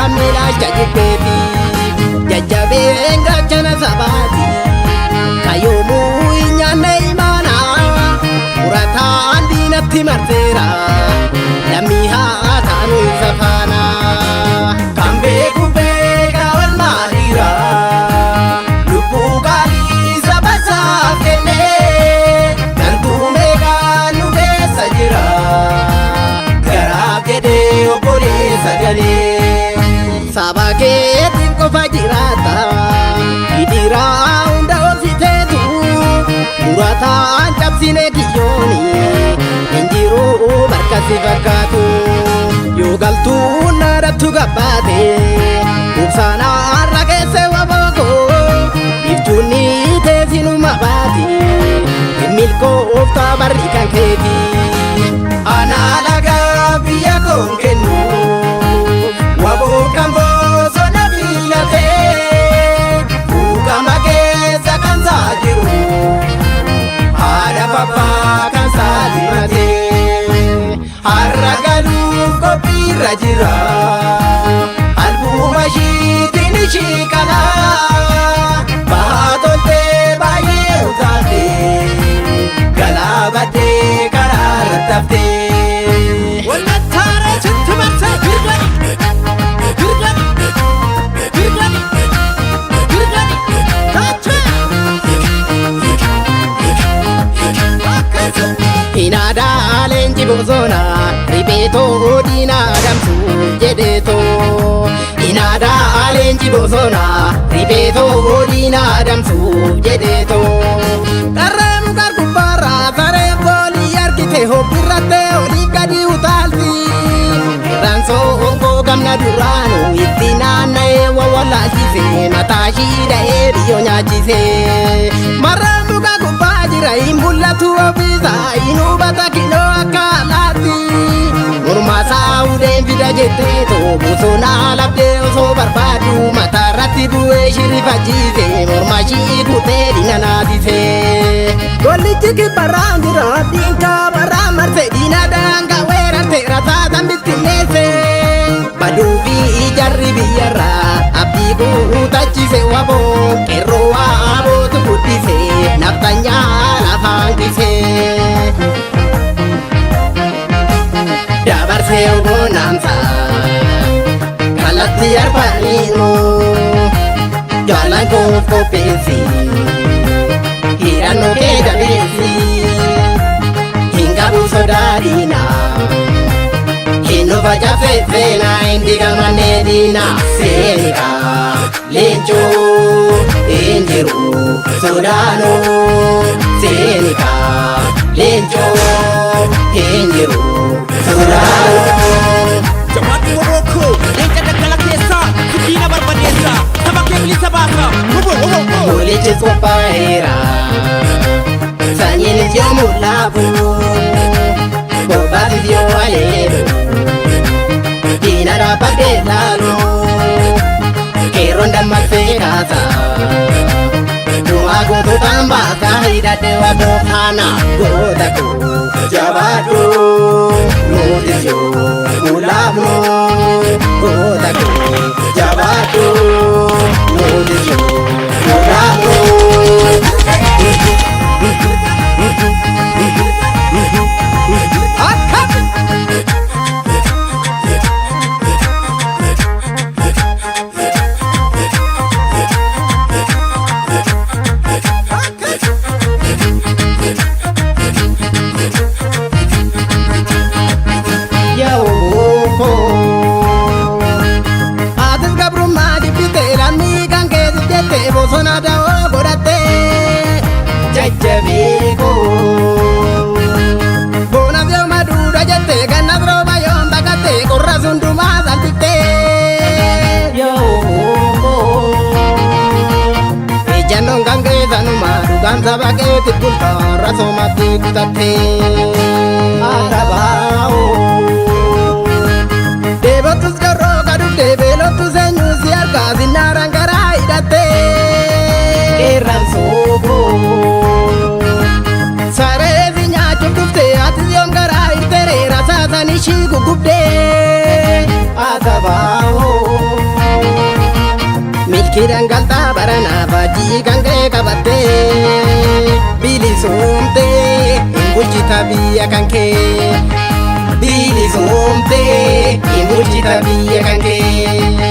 kamila jajibeti jajabenga chana sabati kayomu inyane imana urata andina timartera lamiha tanu safana kambe kumbe kawal mahira lupu kali sabasa kene nantu mega nude sajira gara kede opore sagale sabake tinko fajirata idira unda ofitetu urata anchapsine kiyoni injiru barkasi fakatu yogaltu naratu gabate ubsana ragese waboko iftuni tesinu mabati milko ofta barikan keti analaga biya kongenu wabo kambo sona bilate ukamake zakanza jiru ada papa kan salimate haragalu kopi rajira albuma shitini shikana bahatolte baye utate galabate kararatafte walmatare chitmarse girgani girgani girgani girgani tacha inada lenji bozona ripeto dina damsu jedeto inada lenji bozona ripeto dina damsu jedeto karam karkubara sare boli yarkite hobirate oligadi utalti ranso ongo gamna durano itinana wawala jise matashi da eriyo nyajise maramu kakubajira imbulatu obisa inubata kilo akalati urma sauden vida jeteto busona labde oso barbadu matarati buwe shirifa jise urma shikute dinanadise golitiki barangira dinka baramarse dinadanga werante rasata mitinese badubi ijarri biyara abiku utachise wabo kero wabo tukutise naftanya lafangise dabarse ogonamsa kalatti arpanino jalan kofo pensi hirano keda pensi hingga busodarina Innova jafefena indiga manedina senika lencho injiru sodano senika lencho injiru sodano Jamatu waboko lencha dakala kesa kudina barbadesa tabake bilisa basa Kulichis wapaira Sanyini jomu labu Bobati dio ayeru Dina rapade lalu Keronda mafekasa Duago tu tambaka hida dewa bohana Godaku jabatu Nudisyo mulamu Godaku jabatu Nudisyo mulamu Danza bageti pulta rasomati kutate arabao devotus garro kadu develotus enyusi argazi narangara idate eransogo sare vinya chukufte atiyom gara itere rasasa nishi gugubde arabao Midhaan galtaa baranaa faajjii kan kee qabattee bilisoomtee hin bulchita biyya kan kee bilisoomtee hin bulchita biyya kan kee.